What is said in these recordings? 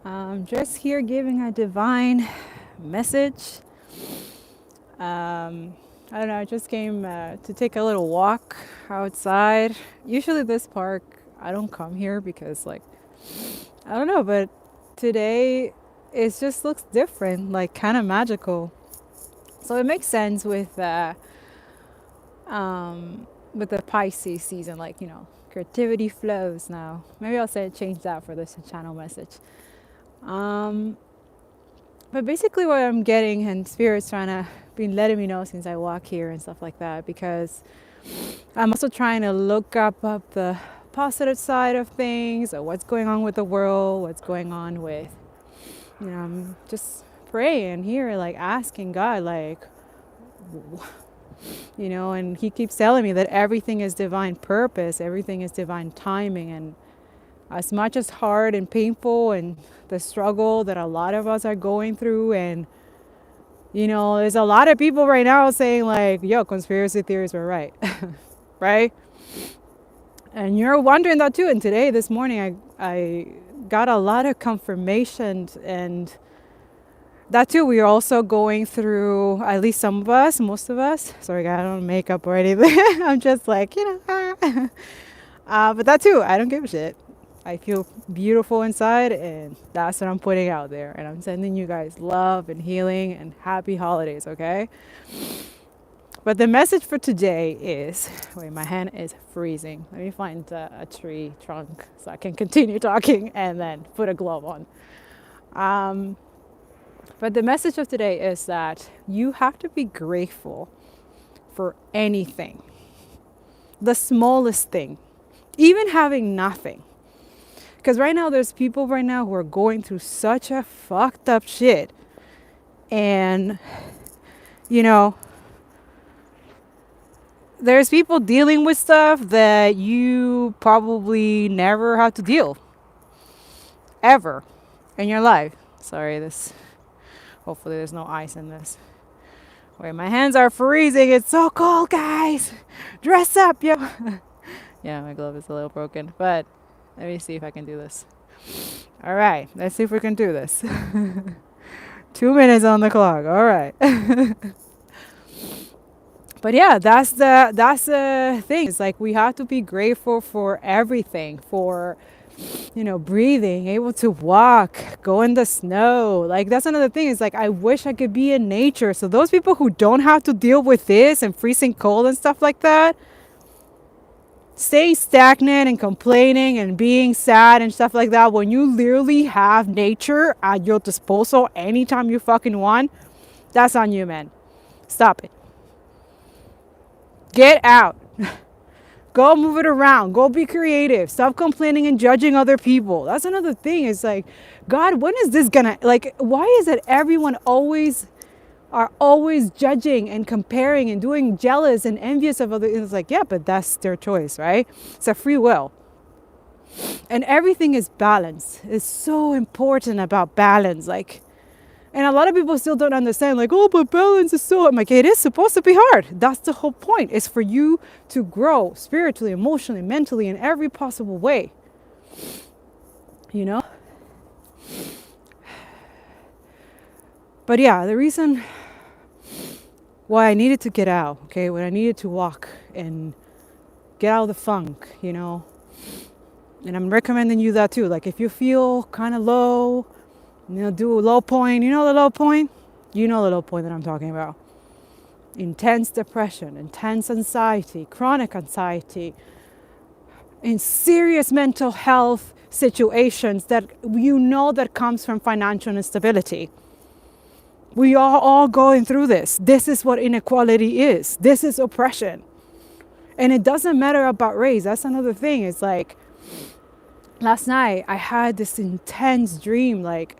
I'm just here giving a divine message. I don't know, I just came to take a little walk outside. Usually, this park, I don't come here because, like, I don't know, but today it just looks different, like, kind of magical. So it makes sense with the Pisces season, like, creativity flows now. Maybe I'll say change that for this channel message. Um, But basically, what I'm getting, and Spirit's trying to be letting me know since I walk here and stuff like that, because I'm also trying to look up the positive side of things, or what's going on with the world, what's going on with, I'm just praying here, like asking God, like, and He keeps telling me that everything is divine purpose, everything is divine timing, and as much as hard and painful and the struggle that a lot of us are going through, and there's a lot of people right now saying like, yo, conspiracy theories were right. Right? And you're wondering that too. And today, this morning, I got a lot of confirmation, and that too, we are also going through, at least some of us, most of us, sorry guys, I don't make up or anything. I'm just like, but that too, I don't give a shit. I feel beautiful inside, and that's what I'm putting out there. And I'm sending you guys love and healing and happy holidays, okay? But the message for today is, wait, my hand is freezing. Let me find a tree trunk so I can continue talking and then put a glove on. But the message of today is that you have to be grateful for anything, the smallest thing, even having nothing. Because right now, there's people right now who are going through such a fucked up shit. And, there's people dealing with stuff that you probably never have to deal ever in your life. Sorry, hopefully there's no ice in this. Wait, my hands are freezing. It's so cold, guys. Dress up, yo. Yeah, my glove is a little broken, but let me see if I can do this. All right, let's see if we can do this. 2 minutes on the clock. All right. But yeah, that's the thing. It's like we have to be grateful for everything, for breathing, able to walk, go in the snow. Like that's another thing. It's like I wish I could be in nature. So those people who don't have to deal with this and freezing cold and stuff like that, staying stagnant and complaining and being sad and stuff like that, when you literally have nature at your disposal anytime you fucking want, that's on you, man. Stop it. Get out. Go move it around. Go be creative. Stop complaining and judging other people. That's another thing. It's like, God, when is this gonna, like, why is it everyone always judging and comparing and doing jealous and envious of others? It's like, yeah, but that's their choice, right? It's a free will. And everything is balance. It's so important about balance. Like, and a lot of people still don't understand, like, oh, but balance is so, I'm like, it is supposed to be hard. That's the whole point. It's for you to grow spiritually, emotionally, mentally, in every possible way. But yeah, the reason why I needed to get out, okay, when I needed to walk and get out of the funk, and I'm recommending you that too. Like, if you feel kind of low, do a low point. The low point? The low point that I'm talking about. Intense depression, intense anxiety, chronic anxiety, in serious mental health situations that that comes from financial instability. We are all going through this. This is what inequality is. This is oppression. And it doesn't matter about race. That's another thing. It's like, last night I had this intense dream, like,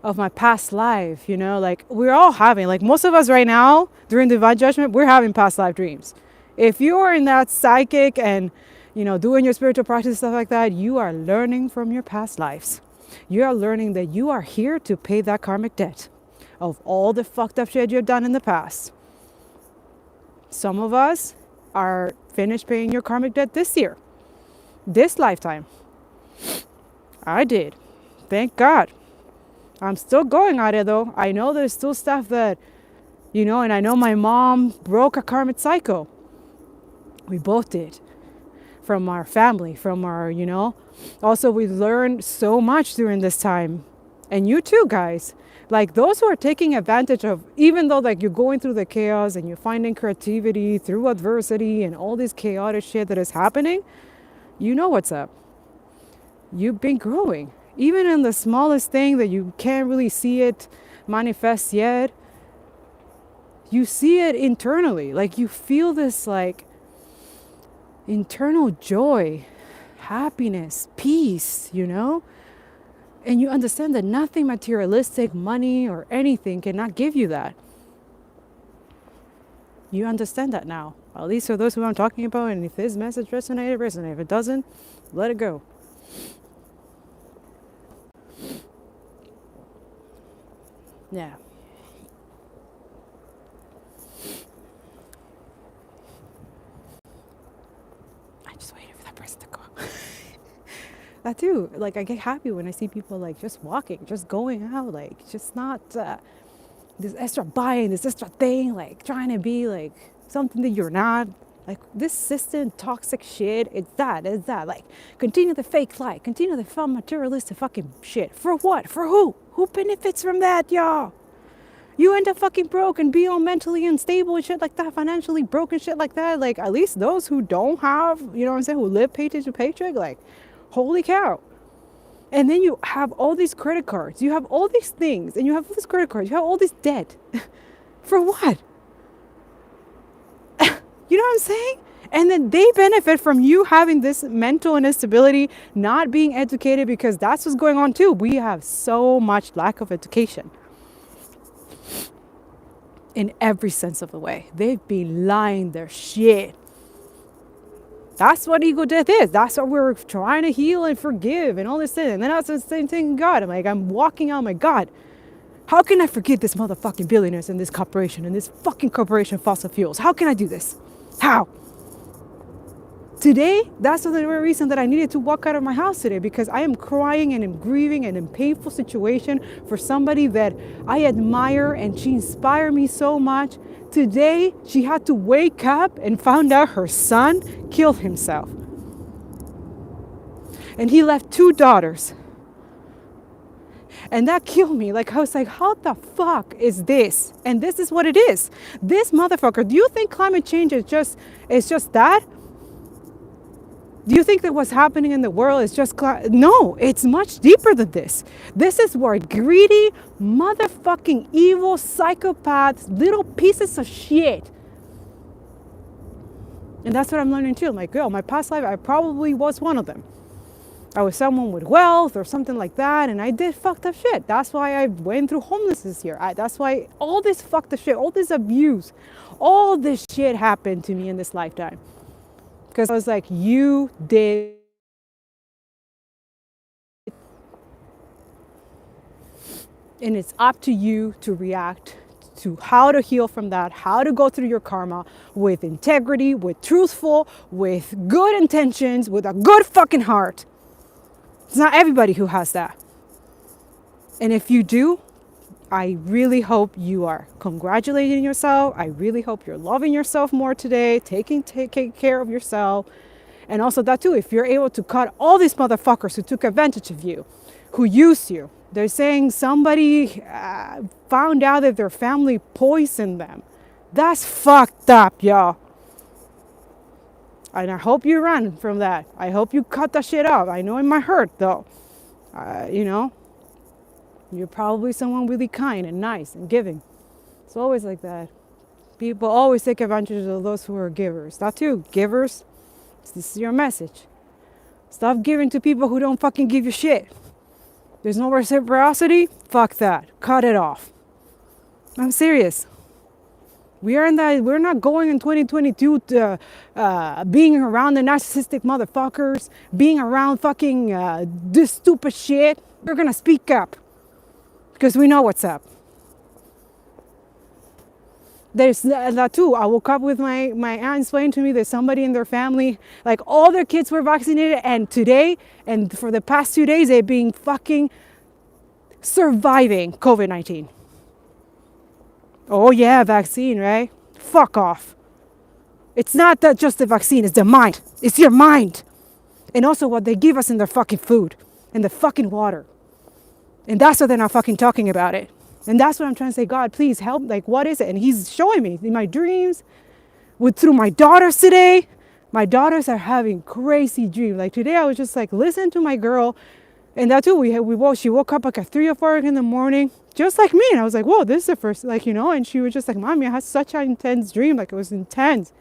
of my past life, like we're all having, like most of us right now during divine judgment, we're having past life dreams. If you are in that psychic and, doing your spiritual practice, stuff like that, you are learning from your past lives. You are learning that you are here to pay that karmic debt of all the fucked up shit you've done in the past. Some of us are finished paying your karmic debt this year, this lifetime. I did. Thank God. I'm still going at it though. I know there's still stuff that, and I know my mom broke a karmic cycle. We both did. From our family, from our, Also, we learned so much during this time. And you too, guys. Like those who are taking advantage of, even though like you're going through the chaos and you're finding creativity through adversity and all this chaotic shit that is happening, you know what's up. You've been growing. Even in the smallest thing that you can't really see it manifest yet, you see it internally. Like you feel this like internal joy, happiness, peace, And you understand that nothing materialistic, money or anything cannot give you that. You understand that now. At least for those who I'm talking about, and if this message resonated, resonate. If it doesn't, let it go. Yeah. I'm just waiting for that person to go. That too. Like I get happy when I see people like just walking, just going out, like just not this extra buying, this extra thing, like trying to be like something that you're not. Like this system toxic shit, it's that. Like continue the fake life, continue the fun materialistic fucking shit. For what? For who? Who benefits from that, y'all? You end up fucking broke and be all mentally unstable and shit like that, financially broken shit like that. Like at least those who don't have, who live paycheck to paycheck, like holy cow. And then you have all these credit cards, you have all these things, and you have all these credit cards, you have all this debt. For what? You know what I'm saying? And then they benefit from you having this mental instability, not being educated, because that's what's going on too. We have so much lack of education. In every sense of the way. They've been lying their shit. That's what ego death is. That's what we're trying to heal and forgive and all this thing. And then that's the same thing in God. I'm walking out, my God. How can I forgive this motherfucking billionaires and this corporation and this fucking corporation fossil fuels? How can I do this? How? Today, that's the very reason that I needed to walk out of my house today, because I am crying and I'm grieving and in painful situation for somebody that I admire and she inspired me so much. Today, she had to wake up and found out her son killed himself. And he left 2 daughters. And that killed me. Like, I was like, how the fuck is this? And this is what it is. This motherfucker, do you think climate change is just that? Do you think that what's happening in the world is just no, it's much deeper than this. This is where greedy, motherfucking evil psychopaths, little pieces of shit. And that's what I'm learning too. I'm like, girl, my past life, I probably was one of them. I was someone with wealth or something like that, and I did fucked up shit. That's why I went through homelessness here. That's why all this fucked up shit, all this abuse, all this shit happened to me in this lifetime. Because I was like, you did. And it's up to you to react to how to heal from that, how to go through your karma with integrity, with truthful, with good intentions, with a good fucking heart. It's not everybody who has that. And if you do, I really hope you are congratulating yourself. I really hope you're loving yourself more today, taking care of yourself. And also that too, if you're able to cut all these motherfuckers who took advantage of you, who used you. They're saying somebody found out that their family poisoned them. That's fucked up, y'all. And I hope you run from that. I hope you cut that shit off. I know it might hurt though. You're probably someone really kind and nice and giving. It's always like that. People always take advantage of those who are givers. That too, givers, this is your message. Stop giving to people who don't fucking give you shit. There's no reciprocity, fuck that. Cut it off. I'm serious. We're not going in 2022 to being around the narcissistic motherfuckers, being around fucking this stupid shit. We're gonna speak up. Because we know what's up. There's that too. I woke up with my aunt explaining to me that somebody in their family, like all their kids were vaccinated, and today and for the past 2 days they're being fucking surviving COVID-19. Oh yeah, vaccine, right? Fuck off. It's not that just the vaccine, it's the mind. It's your mind. And also what they give us in their fucking food and the fucking water. And that's what they're not fucking talking about it. And that's what I'm trying to say. God, please help. Like, what is it? And he's showing me in my dreams, through my daughters today. My daughters are having crazy dreams. Like today I was just like, listen to my girl. And that too, she woke up like at 3 or 4 in the morning, just like me. And I was like, whoa, this is the first, and she was just like, Mommy, I had such an intense dream. Like it was intense.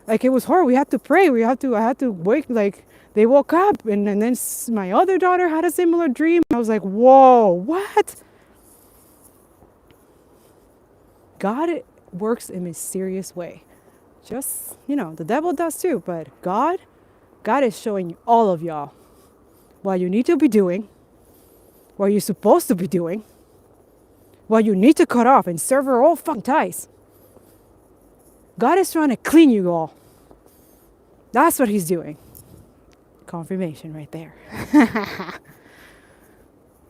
Like it was horrible. We had to pray. I had to wake, like they woke up. And then my other daughter had a similar dream. I was like, whoa, what? God works in a mysterious way. Just, the devil does too. But God is showing all of y'all what you need to be doing, what you're supposed to be doing, what you need to cut off and sever all fucking ties. God is trying to clean you all. That's what he's doing. Confirmation right there.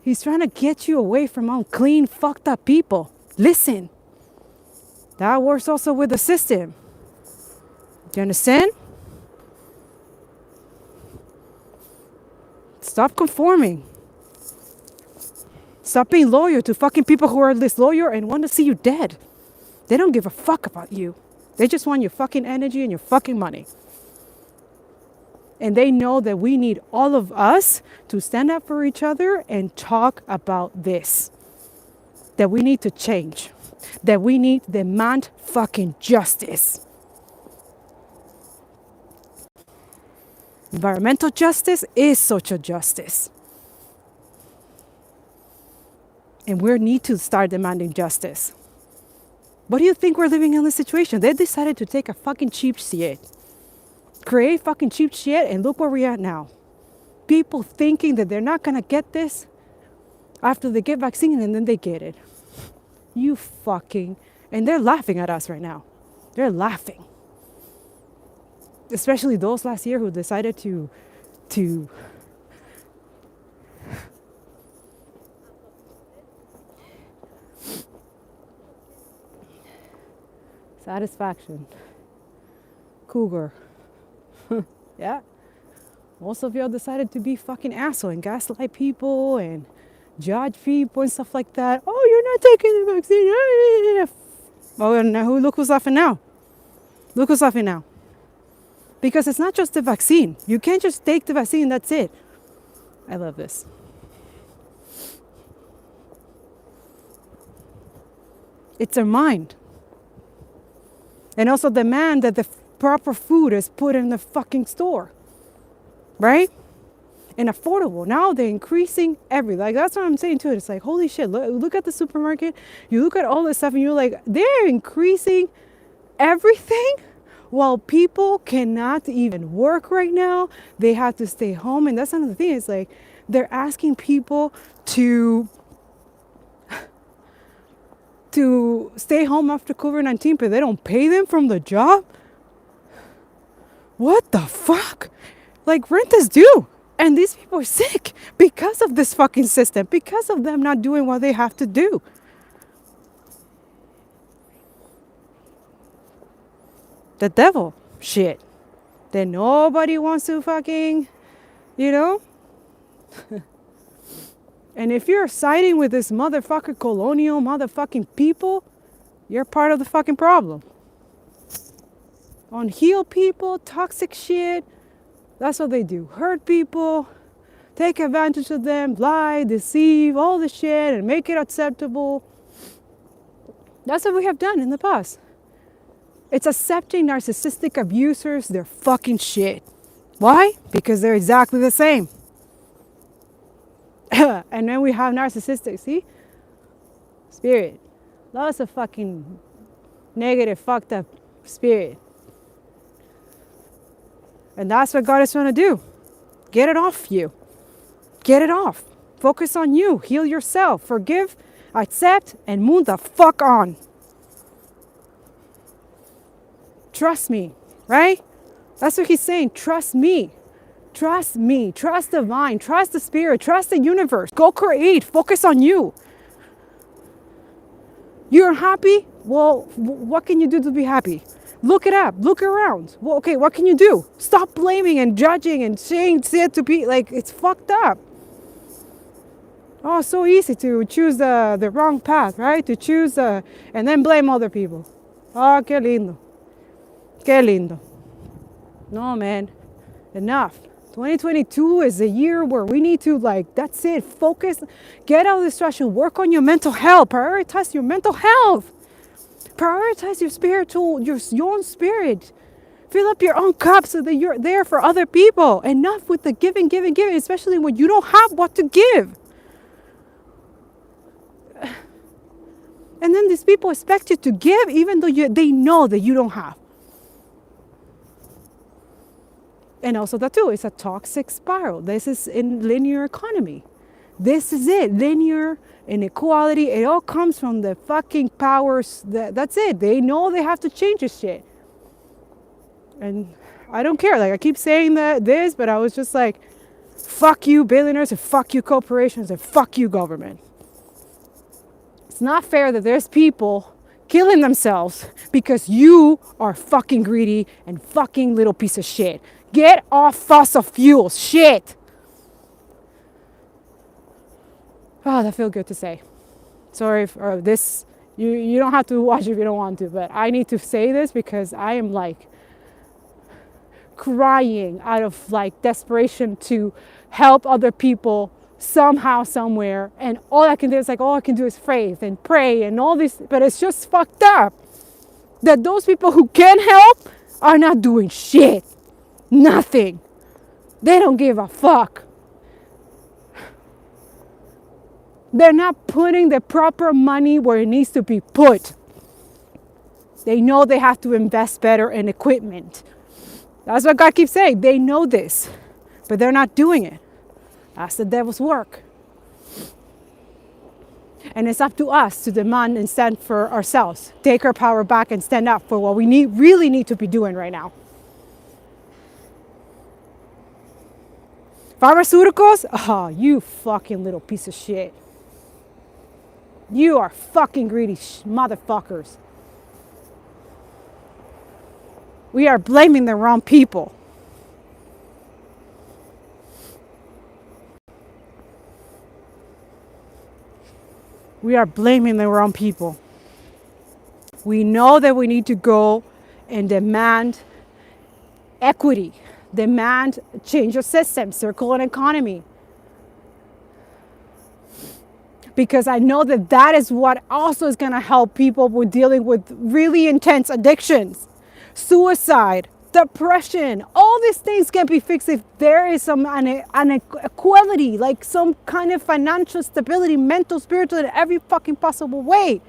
He's trying to get you away from unclean, fucked up people. Listen. That works also with the system. Do you understand? Stop conforming. Stop being loyal to fucking people who are disloyal and want to see you dead. They don't give a fuck about you. They just want your fucking energy and your fucking money. And they know that we need all of us to stand up for each other and talk about this. That we need to change. That we need to demand fucking justice. Environmental justice is social justice. And we need to start demanding justice. What do you think we're living in this situation? They decided to take a fucking cheap shit. Create fucking cheap shit and look where we're at now. People thinking that they're not going to get this after they get vaccine and then they get it. You fucking... And they're laughing at us right now. They're laughing. Especially those last year who decided to satisfaction. Cougar. Yeah. Most of y'all decided to be fucking asshole and gaslight people and judge people and stuff like that. Oh, you're not taking the vaccine. Oh, and now look who's laughing now. Look who's laughing now. Because it's not just the vaccine. You can't just take the vaccine, that's it. I love this. It's our mind. And also demand that the proper food is put in the fucking store. Right? And affordable. Now they're increasing everything. Like that's what I'm saying too. It's like, holy shit, look at the supermarket. You look at all this stuff and you're like, they're increasing everything while people cannot even work right now. They have to stay home. And that's another thing. It's like they're asking people to stay home after COVID-19, but they don't pay them from the job. What the fuck? Like rent is due. And these people are sick because of this fucking system, because of them not doing what they have to do. The devil shit that nobody wants to fucking, And if you're siding with this motherfucker colonial motherfucking people, you're part of the fucking problem. Unhealed people, toxic shit, that's what they do. Hurt people, take advantage of them, lie, deceive, all the shit and make it acceptable. That's what we have done in the past. It's accepting narcissistic abusers, their fucking shit. Why? Because they're exactly the same. And then we have narcissistic, see? Spirit. Lots of fucking negative, fucked up spirit. And that's what God is trying to do. Get it off you. Get it off. Focus on you. Heal yourself. Forgive, accept, and move the fuck on. Trust me, right? That's what he's saying. Trust me. Trust me, trust the divine, trust the spirit, trust the universe. Go create, focus on you. You're happy? Well, what can you do to be happy? Look it up, look around. Well, okay, what can you do? Stop blaming and judging and saying shit to be like, it's fucked up. Oh, so easy to choose the wrong path, right? To choose and then blame other people. Oh, qué lindo. Qué lindo. No, man, enough. 2022 is a year where we need to, like, that's it, focus, get out of distraction, work on your mental health, prioritize your mental health, prioritize your spiritual, your own spirit, fill up your own cup so that you're there for other people. Enough with the giving, especially when you don't have what to give. And then these people expect you to give even though they know that you don't have. And also that too, it's a toxic spiral. This is in linear economy. This is it, linear inequality. It all comes from the fucking powers. That's it. They know they have to change this shit. And I don't care. Like, I keep saying this, but I was just like, fuck you billionaires and fuck you corporations and fuck you government. It's not fair that there's people killing themselves because you are fucking greedy and fucking little piece of shit. Get off fossil fuels, shit. Oh, that feels good to say. Sorry for this. You don't have to watch if you don't want to, but I need to say this because I am like crying out of like desperation to help other people somehow, somewhere. And all I can do is like, all I can do is faith and pray and all this, but it's just fucked up that those people who can help are not doing shit. Nothing. They don't give a fuck. They're not putting the proper money where it needs to be put. They know they have to invest better in equipment. That's what God keeps saying. They know this, but they're not doing it. That's the devil's work. And it's up to us to demand and stand for ourselves. Take our power back and stand up for what we really need to be doing right now. Pharmaceuticals? Oh, you fucking little piece of shit. You are fucking greedy motherfuckers. We are blaming the wrong people. We are blaming the wrong people. We know that we need to go and demand equity, demand change of system, circular economy. Because I know that that is what also is going to help people with dealing with really intense addictions, suicide, depression. All these things can be fixed if there is some inequality, like some kind of financial stability, mental, spiritual, in every fucking possible way.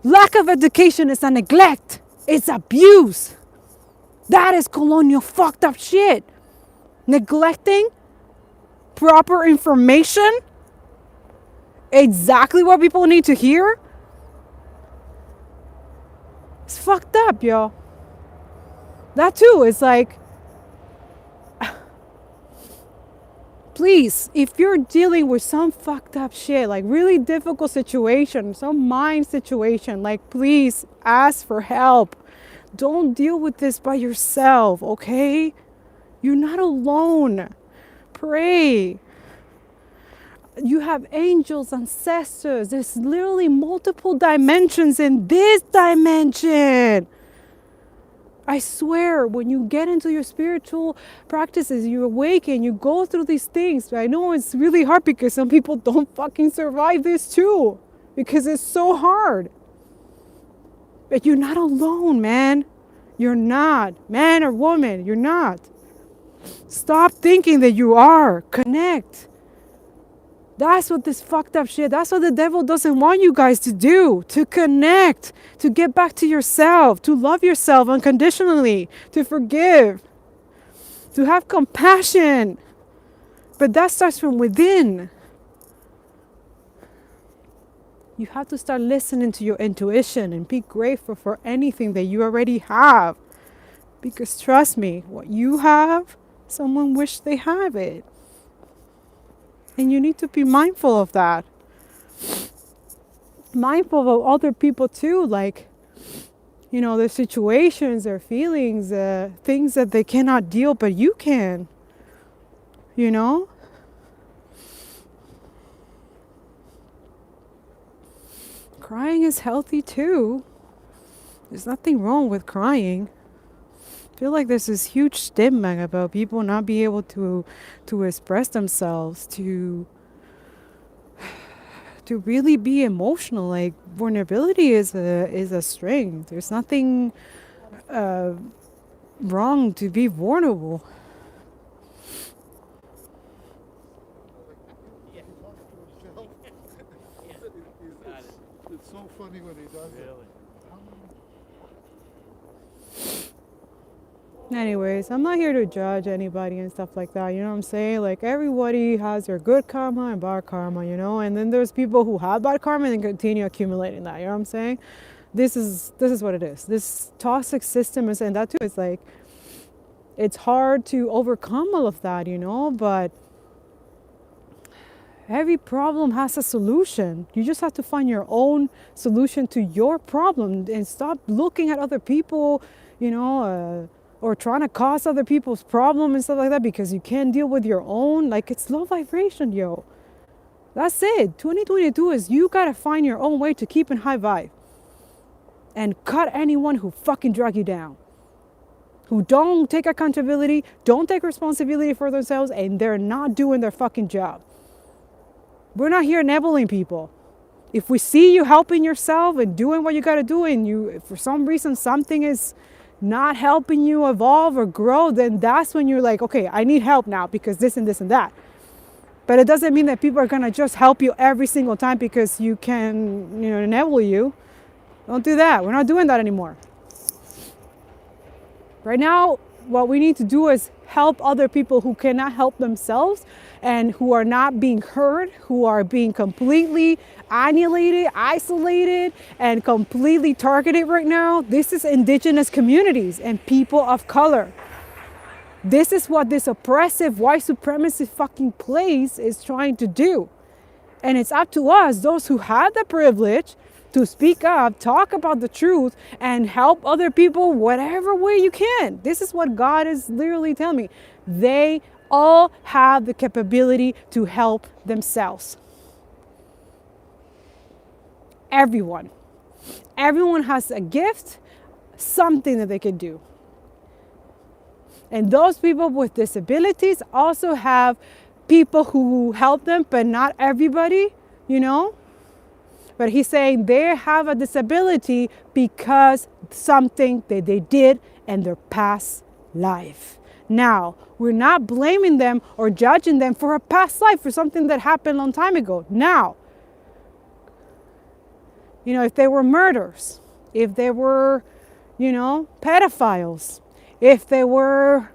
Lack of education is a neglect. It's abuse. That is colonial fucked up shit. Neglecting proper information, exactly what people need to hear. It's fucked up, yo. That too is like, please, if you're dealing with some fucked up shit, like really difficult situation, some mind situation, like please ask for help. Don't deal with this by yourself, okay? You're not alone. Pray. You have angels, ancestors. There's literally multiple dimensions in this dimension. I swear, when you get into your spiritual practices, you awaken, you go through these things. I know it's really hard because some people don't fucking survive this too, because it's so hard. But you're not alone, man. You're not. Man or woman, you're not. Stop thinking that you are. Connect. That's what this fucked up shit, that's what the devil doesn't want you guys to do. To connect. To get back to yourself. To love yourself unconditionally. To forgive. To have compassion. But that starts from within. You have to start listening to your intuition and be grateful for anything that you already have. Because trust me, what you have, someone wish they have it. And you need to be mindful of that. Mindful of other people too, like, you know, their situations, their feelings, things that they cannot deal, but you can, you know? Crying is healthy too. There's nothing wrong with crying. I feel like there's this huge stigma about people not being able to express themselves, to really be emotional. Like vulnerability is a strength. There's nothing wrong to be vulnerable. It's so funny when he does it. Anyways, I'm not here to judge anybody and stuff like that. You know what I'm saying? Like everybody has their good karma and bad karma, you know. And then there's people who have bad karma and continue accumulating that. You know what I'm saying? This is what it is. This toxic system is, and that too. It's like it's hard to overcome all of that, you know. But every problem has a solution. You just have to find your own solution to your problem and stop looking at other people, you know. Or trying to cause other people's problem and stuff like that because you can't deal with your own. Like it's low vibration, yo. That's it. 2022 is you gotta find your own way to keep in high vibe. And cut anyone who fucking drag you down. Who don't take accountability, don't take responsibility for themselves, and they're not doing their fucking job. We're not here enabling people. If we see you helping yourself and doing what you gotta do, and you, for some reason, something is not helping you evolve or grow, then that's when you're like, okay, I need help now because this and this and that. But it doesn't mean that people are gonna just help you every single time because you can, you know, enable you. Don't do that. We're not doing that anymore. Right now, what we need to do is help other people who cannot help themselves and who are not being heard, who are being completely annihilated, isolated, and completely targeted right now. This is indigenous communities and people of color. This is what this oppressive white supremacist fucking place is trying to do. And it's up to us, those who have the privilege, to speak up, talk about the truth, and help other people whatever way you can. This is what God is literally telling me. They all have the capability to help themselves. Everyone. Everyone has a gift, something that they can do. And those people with disabilities also have people who help them, but not everybody, you know? But he's saying they have a disability because something that they did in their past life. Now, we're not blaming them or judging them for a past life, for something that happened a long time ago. Now, you know, if they were murderers, if they were, you know, pedophiles, if they were,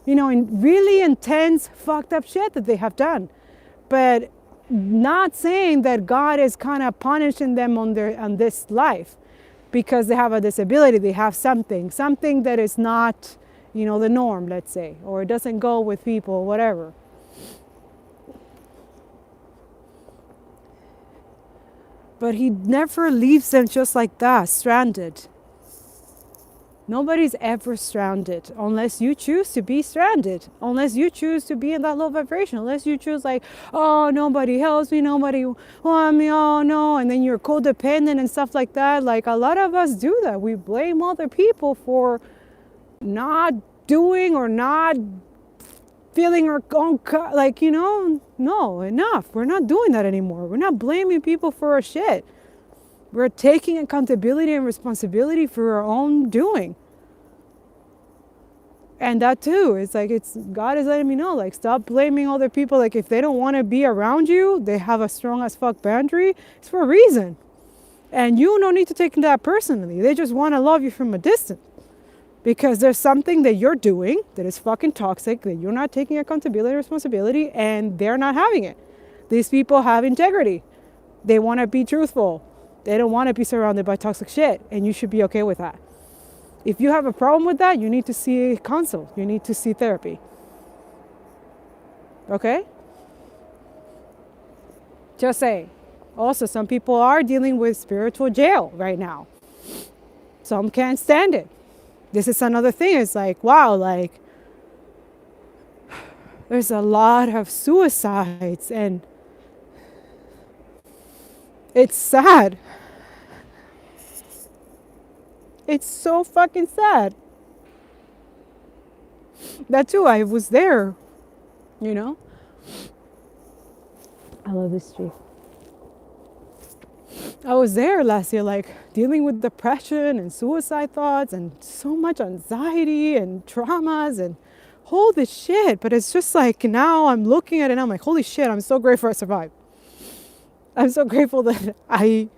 you know, in really intense, fucked up shit that they have done. But not saying that God is kind of punishing them on this life because they have a disability, they have something that is not, you know, the norm, let's say, or it doesn't go with people, whatever. But he never leaves them just like that, stranded. Nobody's ever stranded unless you choose to be stranded, unless you choose to be in that low vibration, unless you choose like, oh, nobody helps me, nobody wants me, oh no, and then you're codependent and stuff like that. Like a lot of us do that. We blame other people for not doing or not feeling our own, like, you know, no, enough. We're not doing that anymore. We're not blaming people for our shit. We're taking accountability and responsibility for our own doing. And that too, it's like, God is letting me know, like, stop blaming other people. Like, if they don't want to be around you, they have a strong as fuck boundary, it's for a reason. And you don't need to take that personally. They just want to love you from a distance. Because there's something that you're doing that is fucking toxic, that you're not taking accountability and responsibility, and they're not having it. These people have integrity. They want to be truthful. They don't want to be surrounded by toxic shit, and you should be okay with that. If you have a problem with that, you need to see a counsel. You need to see therapy. Okay? Just saying. Also, some people are dealing with spiritual jail right now. Some can't stand it. This is another thing. It's like, wow, like, there's a lot of suicides, and it's sad. It's so fucking sad. That too, I was there, you know? I love this tree. I was there last year, like, dealing with depression and suicide thoughts and so much anxiety and traumas and holy shit. But it's just like, now I'm looking at it and I'm like, holy shit, I'm so grateful I survived. I'm so grateful that I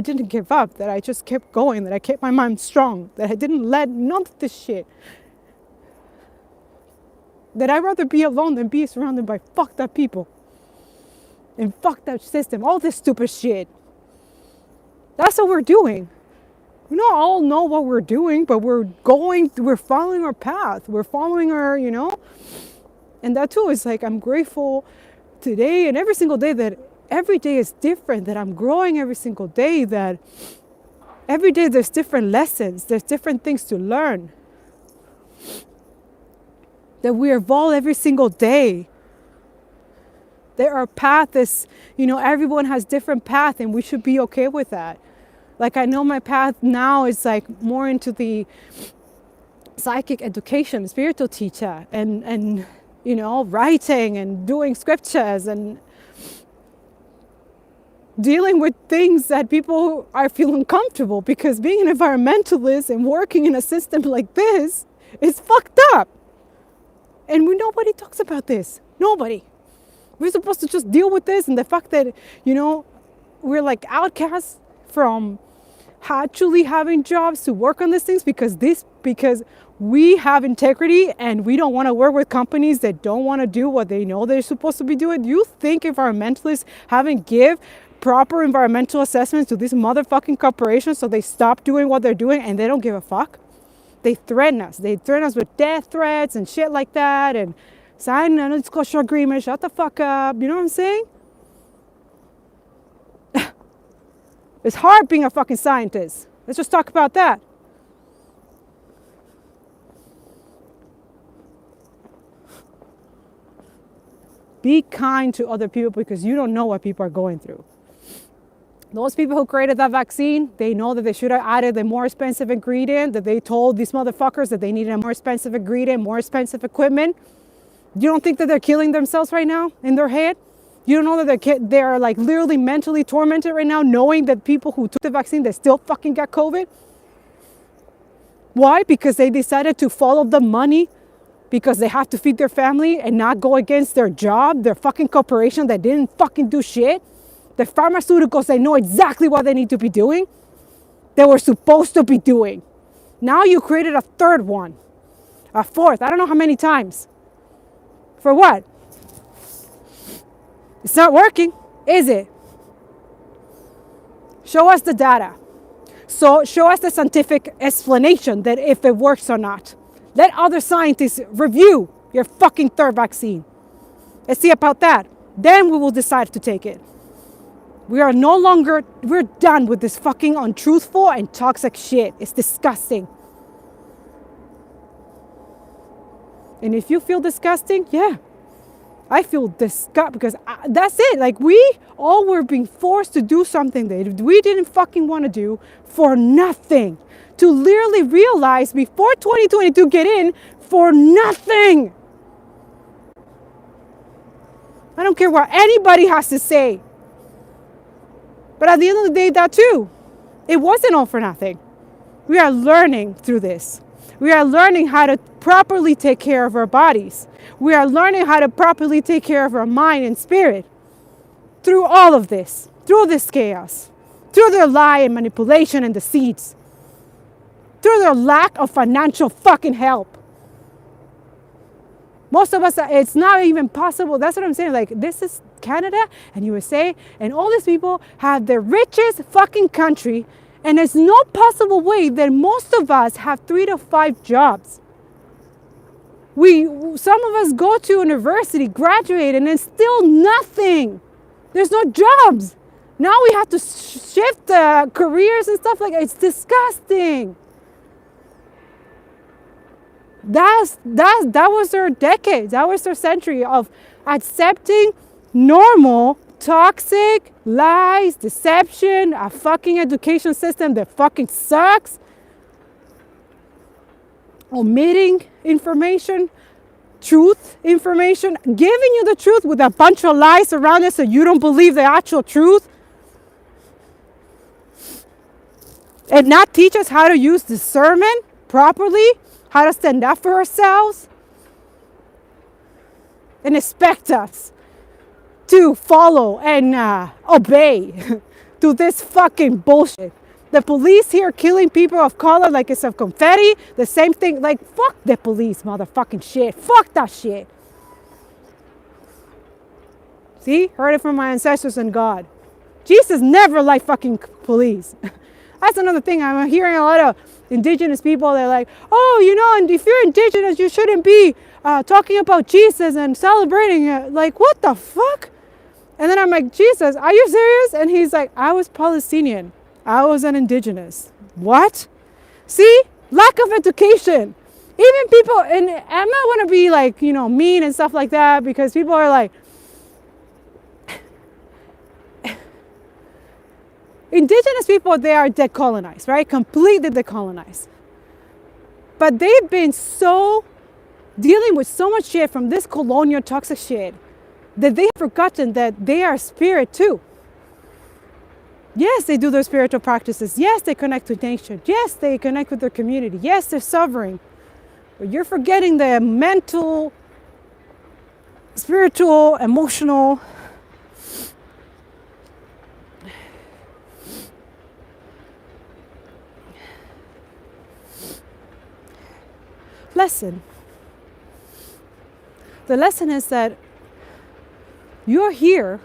didn't give up, that I just kept going, that I kept my mind strong, that I didn't let none of this shit. That I'd rather be alone than be surrounded by fucked up people. And fucked up system, all this stupid shit. That's what we're doing. We don't all know what we're doing, but we're following our path. We're following our, you know. And that too is like, I'm grateful today and every single day that every day is different, that I'm growing every single day, that every day there's different lessons, there's different things to learn. That we evolve every single day. That our path is, you know, everyone has different path and we should be okay with that. Like, I know my path now is like more into the psychic education, spiritual teacher, and you know, writing and doing scriptures and dealing with things that people are feeling comfortable, because being an environmentalist and working in a system like this is fucked up. And nobody talks about this. Nobody. We're supposed to just deal with this, and the fact that, you know, we're like outcasts from actually having jobs to work on these things because we have integrity and we don't want to work with companies that don't want to do what they know they're supposed to be doing. Do you think environmentalists haven't give proper environmental assessments to these motherfucking corporations so they stop doing what they're doing and they don't give a fuck? They threaten us. They threaten us with death threats and shit like that, and sign a non-disclosure agreement, shut the fuck up. You know what I'm saying? It's hard being a fucking scientist. Let's just talk about that. Be kind to other people because you don't know what people are going through. Those people who created that vaccine, they know that they should have added a more expensive ingredient, that they told these motherfuckers that they needed a more expensive ingredient, more expensive equipment. You don't think that they're killing themselves right now in their head? You don't know that they're like literally mentally tormented right now, knowing that people who took the vaccine, they still fucking got COVID? Why? Because they decided to follow the money, because they have to feed their family and not go against their job, their fucking corporation that didn't fucking do shit. The pharmaceuticals, they know exactly what they need to be doing. They were supposed to be doing. Now you created a third one, a fourth, I don't know how many times. For what? It's not working, is it? Show us the data. So show us the scientific explanation that if it works or not. Let other scientists review your fucking third vaccine. Let's see about that. Then we will decide to take it. We're done with this fucking untruthful and toxic shit. It's disgusting. And if you feel disgusting, yeah. I feel disgusted because that's it. Like, we all were being forced to do something that we didn't fucking want to do for nothing. To literally realize before 2022 get in for nothing. I don't care what anybody has to say. But at the end of the day, that too, it wasn't all for nothing. We are learning through this. We are learning how to properly take care of our bodies. We are learning how to properly take care of our mind and spirit through all of this, through this chaos, through their lie and manipulation and deceits, through their lack of financial fucking help. Most of us, it's not even possible. That's what I'm saying. Like, this is Canada and USA, and all these people have the richest fucking country, And there's no possible way that most of us have 3 to 5 jobs. Some of us go to university, graduate, and it's still nothing. There's no jobs. Now we have to shift careers and stuff like that. It's disgusting. That was their decades. That was their century of accepting normal, toxic lies, deception, a fucking education system that fucking sucks, omitting information, truth information, giving you the truth with a bunch of lies around it so you don't believe the actual truth, and not teach us how to use discernment properly, how to stand up for ourselves, and expect us to follow and obey to this fucking bullshit. The police here killing people of color like it's a confetti. The same thing, like, fuck the police, motherfucking shit. Fuck that shit. See? Heard it from my ancestors and God. Jesus never liked fucking police. That's another thing. I'm hearing a lot of indigenous people. They're like, oh, you know, and if you're indigenous, you shouldn't be talking about Jesus and celebrating it. Like, what the fuck? And then I'm like, Jesus, are you serious? And he's like, I was Palestinian. I was an indigenous. What? See? Lack of education. Even people, and I'm not want to be like, you know, mean and stuff like that, because people are like, indigenous people, they are decolonized, right? Completely decolonized. But they've been so dealing with so much shit from this colonial toxic shit that they have forgotten that they are spirit too. Yes, they do their spiritual practices. Yes, they connect with nature. Yes, they connect with their community. Yes, they're suffering. But you're forgetting the mental, spiritual, emotional lesson. The lesson is that you're here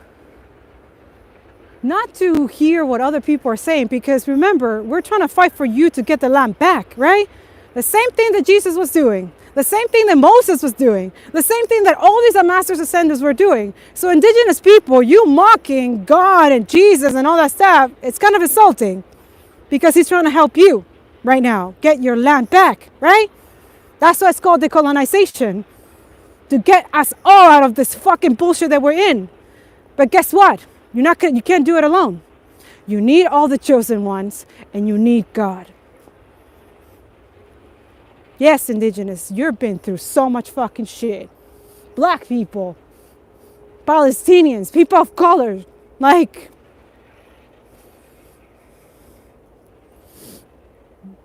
not to hear what other people are saying, because remember, we're trying to fight for you to get the land back, right? The same thing that Jesus was doing, the same thing that Moses was doing, the same thing that all these masters ascendants were doing. So indigenous people, you mocking God and Jesus and all that stuff, it's kind of insulting, because he's trying to help you right now get your land back, right? That's why it's called decolonization, to get us all out of this fucking bullshit that we're in. But guess what? You can't do it alone. You need all the chosen ones, and you need God. Yes, indigenous, you've been through so much fucking shit. Black people, Palestinians, people of color, like,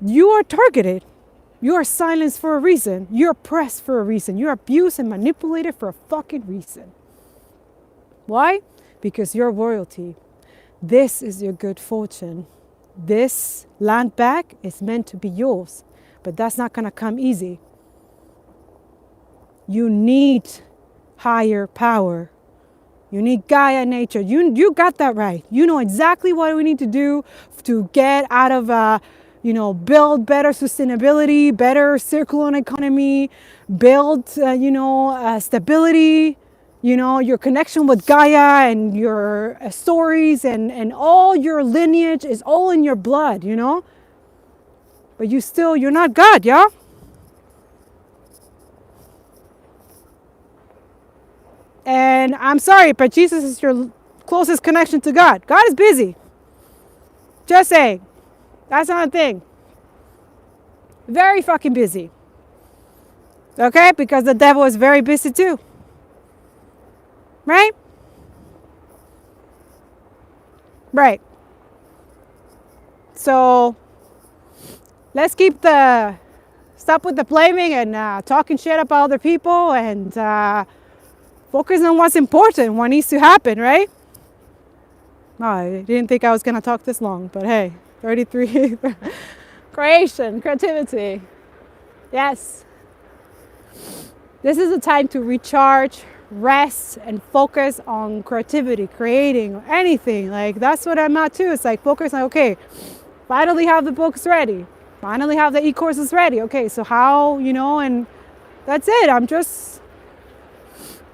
you are targeted. You are silenced for a reason. You're oppressed for a reason. You're abused and manipulated for a fucking reason. Why? Because you're royalty. This is your good fortune. This land back is meant to be yours, but that's not going to come easy. You need higher power. You need Gaia nature. You got that right. You know exactly what we need to do to get out of, build better sustainability, better circular economy, build, stability. You know, your connection with Gaia and your stories and all your lineage is all in your blood, you know? But you're not God, yeah? And I'm sorry, but Jesus is your closest connection to God. God is busy. Just saying. That's not a thing. Very fucking busy. Okay? Because the devil is very busy too. Right? Right. So let's stop with the blaming and talking shit about other people, and focus on what's important, what needs to happen, right? Oh, I didn't think I was going to talk this long, but hey, 33. Creativity. Yes. This is a time to recharge, rest, and focus on creativity, creating, anything. Like, that's what I'm at too. It's like focus on, okay, Finally have the books ready. Finally have the e-courses ready. Okay, so how, and that's it. I'm just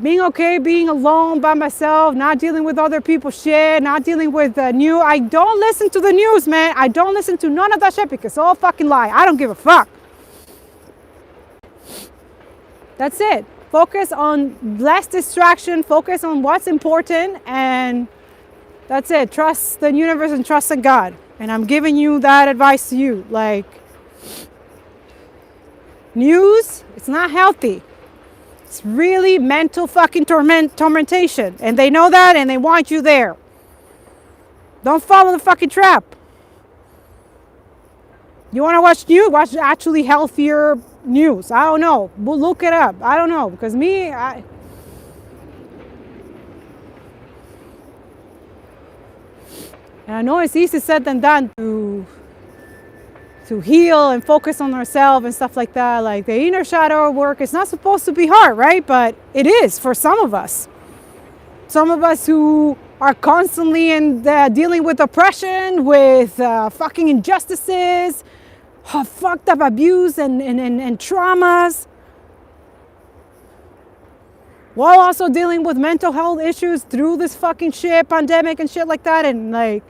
being okay, being alone by myself, not dealing with other people's shit, not dealing with the new. I don't listen to the news, man. I don't listen to none of that shit because it's all fucking lie. I don't give a fuck. That's it. Focus on less distraction, focus on what's important, and that's it. Trust the universe and trust in God. And I'm giving you that advice to you. Like, news, it's not healthy. It's really mental fucking tormentation. And they know that and they want you there. Don't follow the fucking trap. You want to watch news? Watch actually healthier news. I don't know. We'll look it up. I don't know. Because and I know it's easier said than done to heal and focus on ourselves and stuff like that. Like the inner shadow work, it's not supposed to be hard, right? But it is for some of us. Some of us who are constantly dealing with oppression, with fucking injustices, fucked up abuse and traumas, while also dealing with mental health issues through this fucking shit, pandemic and shit like that, and like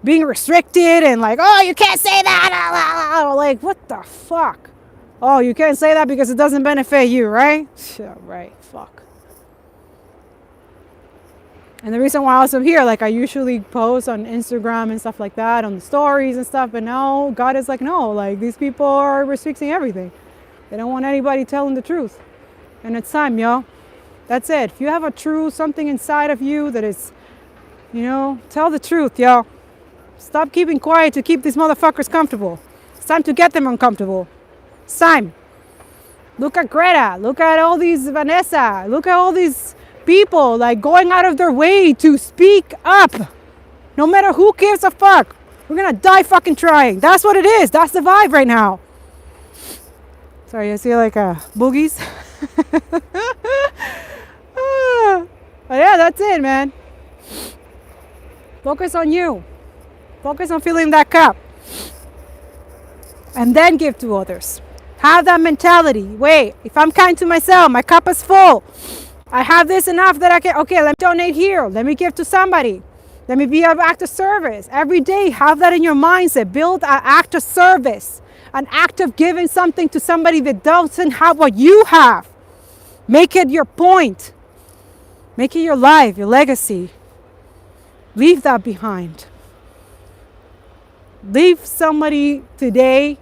being restricted and like, oh, you can't say that. Like, what the fuck? Oh, you can't say that because it doesn't benefit you, right? Yeah, right, fuck. And the reason why I was here, like I usually post on Instagram and stuff like that, on the stories and stuff, but now God is like, no, like these people are restricting everything. They don't want anybody telling the truth. And it's time, yo. That's it. If you have a truth, something inside of you that is, tell the truth, yo. Stop keeping quiet to keep these motherfuckers comfortable. It's time to get them uncomfortable. It's time. Look at Greta. Look at all these Vanessa. Look at all these people like going out of their way to speak up. No matter who gives a fuck. We're gonna die fucking trying. That's what it is. That's the vibe right now. Sorry, I see like boogies. But yeah, that's it, man. Focus on you. Focus on filling that cup. And then give to others. Have that mentality. Wait, if I'm kind to myself, my cup is full. I have this enough that I can, okay, let me donate here. Let me give to somebody. Let me be an act of service. Every day, have that in your mindset. Build an act of service. An act of giving something to somebody that doesn't have what you have. Make it your point. Make it your life, your legacy. Leave that behind. Leave somebody today,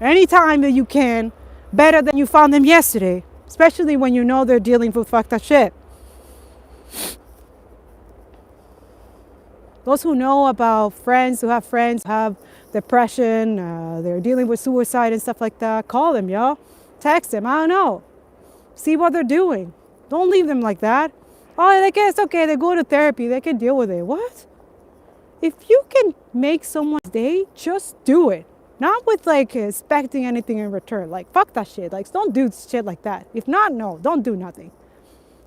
anytime that you can, better than you found them yesterday. Especially when you know they're dealing with fucked up shit. Those who know about friends who have depression, they're dealing with suicide and stuff like that, call them, yo. Text them, I don't know. See what they're doing. Don't leave them like that. Oh, they guess, okay, they go to therapy, they can deal with it. What? If you can make someone's day, just do it. Not with like expecting anything in return. Like, fuck that shit. Like, don't do shit like that. If not, no, don't do nothing.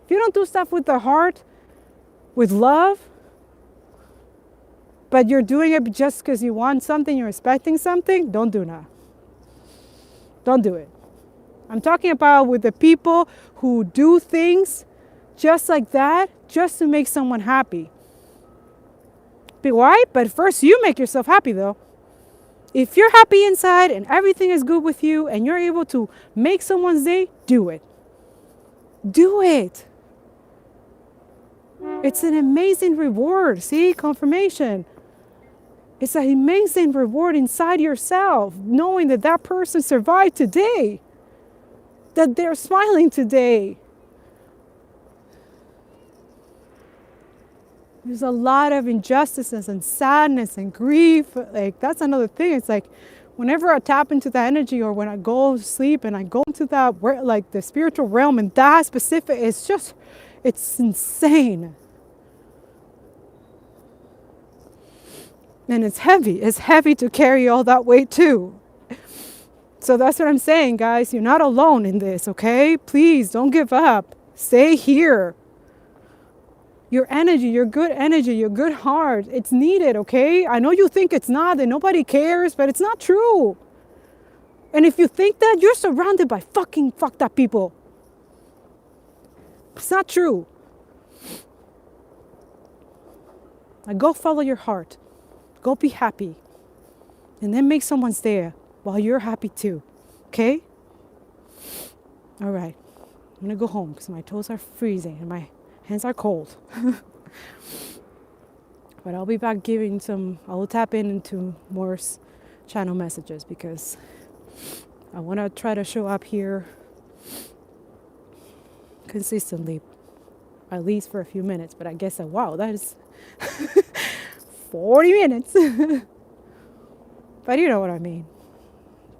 If you don't do stuff with the heart, with love, but you're doing it just because you want something, you're expecting something, don't do that. Don't do it. I'm talking about with the people who do things just like that, just to make someone happy. Be why? But first you make yourself happy though. If you're happy inside and everything is good with you and you're able to make someone's day, do it. Do it. It's an amazing reward. See, confirmation. It's an amazing reward inside yourself, knowing that that person survived today, that they're smiling today. There's a lot of injustices and sadness and grief. Like, that's another thing. It's like, whenever I tap into that energy or when I go to sleep and I go into that, like the spiritual realm and that specific, it's insane. And it's heavy. It's heavy to carry all that weight too. So that's what I'm saying, guys. You're not alone in this, okay? Please don't give up. Stay here. Your energy, your good heart, it's needed, okay? I know you think it's not, that nobody cares, but it's not true. And if you think that, you're surrounded by fucking fucked up people. It's not true. Like, go follow your heart. Go be happy. And then make someone's day while you're happy too. Okay? All right. I'm going to go home because my toes are freezing and my hands are cold. But I'll be back giving I will tap into more channel messages because I want to try to show up here consistently, at least for a few minutes. But I guess, wow, that is 40 minutes. But you know what I mean.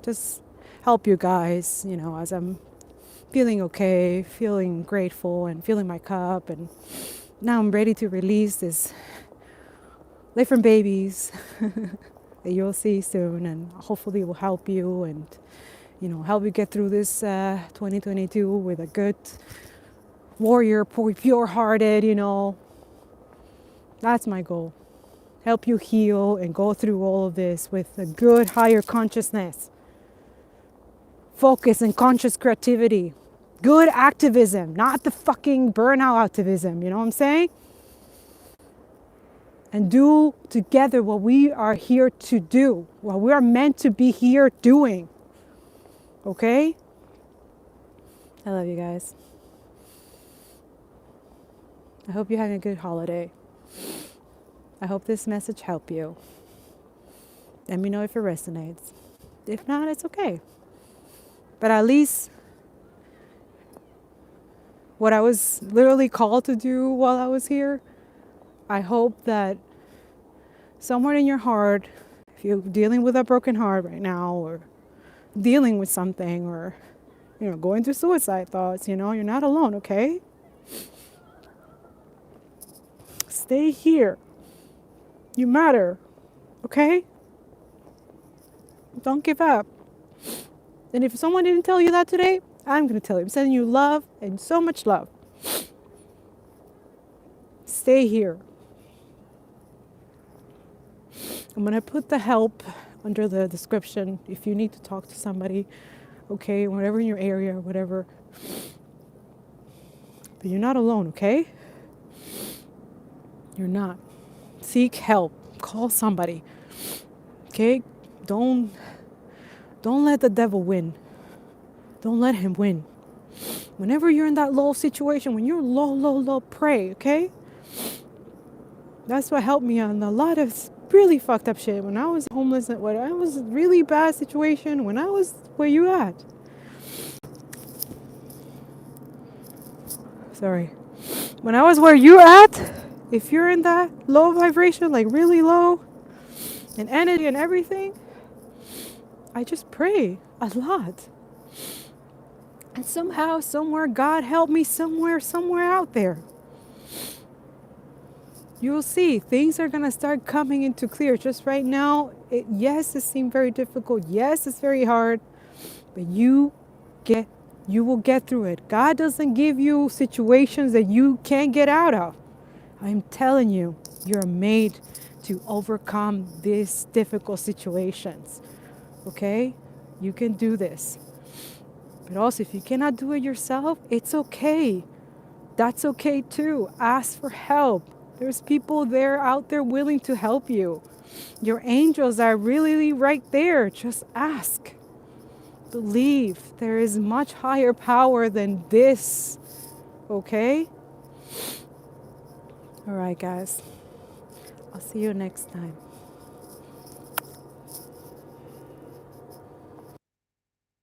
Just help you guys, as I'm feeling okay, feeling grateful and filling my cup. And now I'm ready to release this different babies that you'll see soon. And hopefully it will help you and, help you get through this 2022 with a good warrior, pure-hearted, That's my goal. Help you heal and go through all of this with a good higher consciousness. Focus and conscious creativity. Good activism, not the fucking burnout activism, you know what I'm saying? And do together what we are here to do, what we are meant to be here doing. Okay? I love you guys. I hope you're having a good holiday. I hope this message helped you. Let me know if it resonates. If not, it's okay. But at least what I was literally called to do while I was here, I hope that somewhere in your heart, if you're dealing with a broken heart right now or dealing with something or, going through suicide thoughts, you're not alone, okay? Stay here. You matter, okay? Don't give up. And if someone didn't tell you that today, I'm going to tell you. I'm sending you love and so much love. Stay here. I'm going to put the help under the description if you need to talk to somebody, okay, whatever in your area, whatever. But you're not alone, okay? You're not. Seek help. Call somebody. Okay? Don't let the devil win. Don't let him win. Whenever you're in that low situation, when you're low, pray, okay? That's what helped me on a lot of really fucked up shit. When I was homeless, when I was in a really bad situation, when I was where you at. Sorry. When I was where you at, if you're in that low vibration, like really low, and energy and everything, I just pray a lot. And somehow, somewhere, God help me somewhere out there. You'll see, things are going to start coming into clear. Just right now, yes, it seems very difficult. Yes, it's very hard. But you will get through it. God doesn't give you situations that you can't get out of. I'm telling you, you're made to overcome these difficult situations. Okay? You can do this. But also, if you cannot do it yourself, it's okay. That's okay too. Ask for help. There's people out there willing to help you. Your angels are really right there. Just ask. Believe there is much higher power than this. Okay? All right, guys. I'll see you next time.